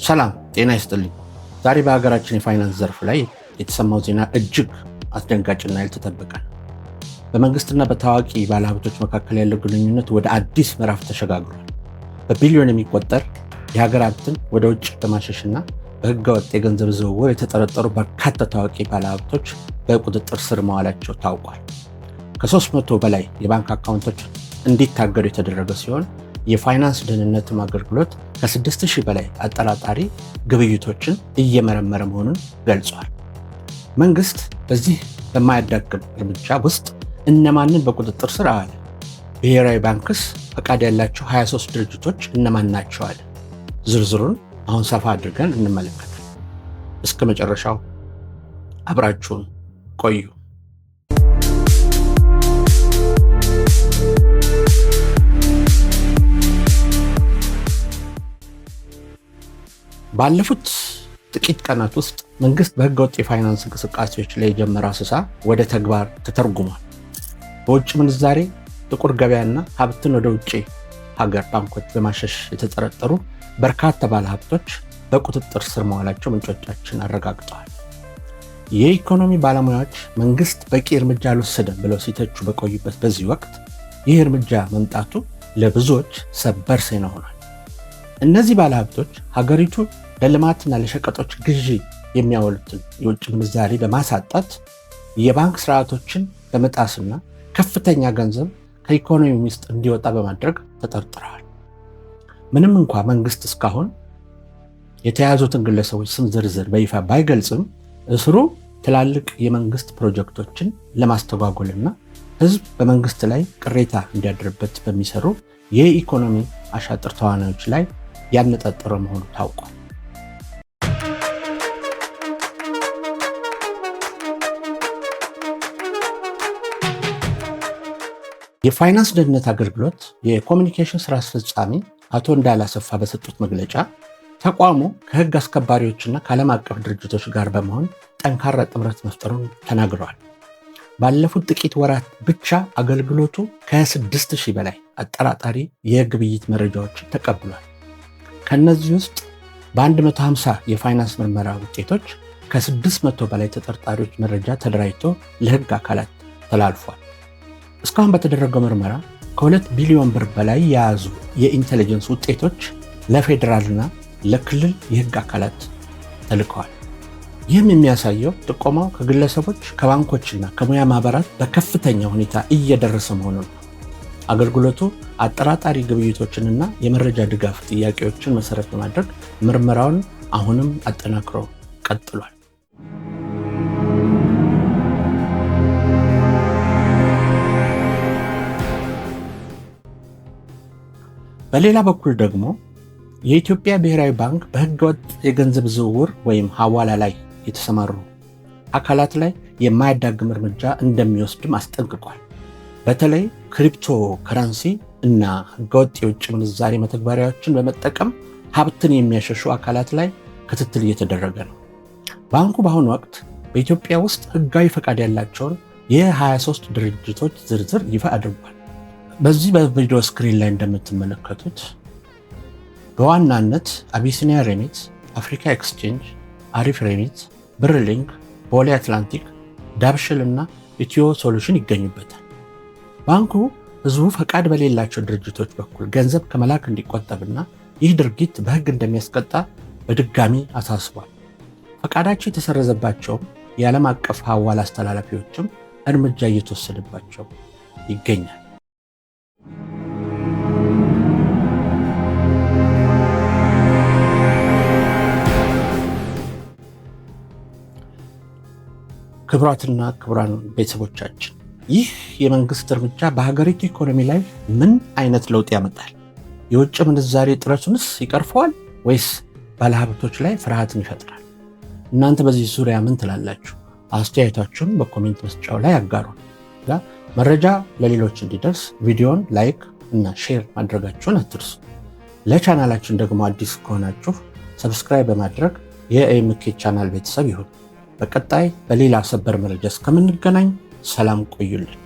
ሰላም ጤና ይስጥልኝ። ዛሬ በሀገራችን የፋይናንስ ዘርፍ ላይ የተሰማው ዜና እጅግ አስደንጋጭና ያልተጠበቀ ነው። በመንግስትና በታዋቂ ባለሀብቶች መካከል ያለው ግንኙነት ወደ አዲስ ምዕራፍ ተሸጋግሯል። በቢሊዮን የሚቆጠር የሀገር ሀብትን ወደ ውጭ በማሸሽና በህገወጥ የገንዘብ ዝውውር የተጠረጠሩ በርካታ ታዋቂ ባለሀብቶች በቁጥጥር ስር መዋላቸው ታውቋል። ከ300 በላይ የባንክ አካውንቶች እንዲታገዱ የተደረገ ሲሆን የፋይናንስ ደህንነትም አገልግሎት ከ6000 በላይ አጠራጣሪ ግብይቶችን እየመረመረ መሆኑን ገልጿል። መንግስት በዚህ በማያዳግም እርምጃ ውስጥ እነማንን በቁጥጥር ስር አዋለ? ብሔራዊ ባንክስ ፈቃድ ያላቸው 23 ድርጅቶች እነማን ናቸው አለ? ዝርዝሩን አሁን ሰፋ አድርገን እንመለከታለን። እስከ መጨረሻው አብራችሁን ቆዩ። ባለፉት ጥቂት ቀናት ውስጥ መንግስት በህገወጥ የፋይናንስ እንቅስቃሴዎች ላይ የጀመረው አሰሳ ወደ ተግባር ተተርጉሟል። በውጭ ምንዛሬ፣ ጥቁር ገበያና ሀብትን ወደ ውጭ ሀገር ባንኮች በማሸሽ የተጠረጠሩ በርካታ ባለሀብቶች በቁጥጥር ስር መዋላቸው ምንጮቻችን አረጋግጠዋል። የኢኮኖሚ ባለሙያዎች መንግስት በቂ እርምጃ አልወሰደም ብለው ሲተቹ በቆዩበት በዚህ ወቅት ይህ እርምጃ መምጣቱ ለብዙዎች ሰበር ዜና ሆኗል። እነዚህ ባለሀብቶች ሀገሪቱ ለልማትና ለሸቀጦች ግዢ የሚያወሉትን የውጭ ምንዛሬ በማሳጣት የባንክ ስርዓቶችን በመጣስና ከፍተኛ ገንዘብ ከኢኮኖሚ ውስጥ እንዲወጣ በማድረግ ተጠርጥረዋል። ምንም እንኳ መንግስት እስካሁን የተያዙትን ግለሰቦች ስም ዝርዝር በይፋ ባይገልጽም እስሩ ትላልቅ የመንግስት ፕሮጀክቶችን ለማስተጓጎልና ህዝብ በመንግስት ላይ ቅሬታ እንዲያድርበት በሚሰሩ የኢኮኖሚ አሻጥር ተዋናዮች ላይ ያነጣጠረ መሆኑ ታውቋል። የፋይናንስ ደህንነት አገልግሎት የኮሚኒኬሽን ስራ አስፈጻሚ አቶ እንዳለ አሰፋ በሰጡት መግለጫ ተቋሙ ከህግ አስከባሪዎችና ከዓለም አቀፍ ድርጅቶች ጋር በመሆን ጠንካራ ጥምረት መፍጠሩን ተናግረዋል። ባለፉት ጥቂት ወራት ብቻ አገልግሎቱ ከ6000 በላይ አጠራጣሪ የግብይት መረጃዎችን ተቀብሏል። ከነዚህ ውስጥ በ150 የፋይናንስ ምርመራ ውጤቶች ከ600 በላይ ተጠርጣሪዎች መረጃ ተደራጅቶ ለህግ አካላት ተላልፏል። እስካሁን በተደረገው ምርመራ ከ2 ቢሊዮን ብር በላይ የያዙ የኢንቴሊጀንስ ውጤቶች ለፌዴራልና ለክልል የህግ አካላት ተልከዋል። ይህም የሚያሳየው ጥቆማው ከግለሰቦች ከባንኮችና ከሙያ ማህበራት በከፍተኛ ሁኔታ እየደረሰ መሆኑን ነው። አገልግሎቱ አጠራጣሪ ግብይቶችንና የመረጃ ድጋፍ ጥያቄዎችን መሰረት በማድረግ ምርመራውን አሁንም አጠናክሮ ቀጥሏል። በሌላ በኩል ደግሞ የኢትዮጵያ ብሔራዊ ባንክ በህገወጥ የገንዘብ ዝውውር ወይም ሐዋላ ላይ የተሰማሩ አካላት ላይ የማያዳግም እርምጃ እንደሚወስድም አስጠንቅቋል። በተለይ ክሪፕቶ ከረንሲ እና ህገወጥ የውጭ ምንዛሬ መተግበሪያዎችን በመጠቀም ሀብትን የሚያሸሹ አካላት ላይ ክትትል እየተደረገ ነው። ባንኩ በአሁኑ ወቅት በኢትዮጵያ ውስጥ ህጋዊ ፈቃድ ያላቸውን የ23 ድርጅቶች ዝርዝር ይፋ አድርጓል። በዚህ በቪዲዮ ስክሪን ላይ እንደምትመለከቱት በዋናነት አቢሲኒያ ሬሚት፣ አፍሪካ ኤክስቼንጅ፣ አሪፍ ሬሚት፣ ብርሊንክ፣ ቦሌ አትላንቲክ፣ ዳብሽል እና ኢትዮ ሶሉሽን ይገኙበታል። ባንኩ ህዝቡ ፈቃድ በሌላቸው ድርጅቶች በኩል ገንዘብ ከመላክ እንዲቆጠብና ይህ ድርጊት በህግ እንደሚያስቀጣ በድጋሚ አሳስቧል። ፈቃዳቸው የተሰረዘባቸውም የዓለም አቀፍ ሐዋላ አስተላላፊዎችም እርምጃ እየተወሰደባቸው ይገኛል። ክቡራትና ክቡራን ቤተሰቦቻችን፣ ይህ የመንግስት እርምጃ በሀገሪቱ ኢኮኖሚ ላይ ምን አይነት ለውጥ ያመጣል? የውጭ ምንዛሬ እጥረቱንስ ይቀርፈዋል ወይስ ባለሀብቶች ላይ ፍርሃትን ይፈጥራል? እናንተ በዚህ ዙሪያ ምን ትላላችሁ? አስተያየታችሁን በኮሜንት መስጫው ላይ አጋሩን። መረጃ ለሌሎች እንዲደርስ ቪዲዮን ላይክ እና ሼር ማድረጋችሁን አትርሱ። ለቻናላችን ደግሞ አዲስ ከሆናችሁ ሰብስክራይብ በማድረግ የኤምኬ ቻናል ቤተሰብ ይሁን። በቀጣይ በሌላ ሰበር መረጃ እስከምንገናኝ ሰላም ቆዩልን።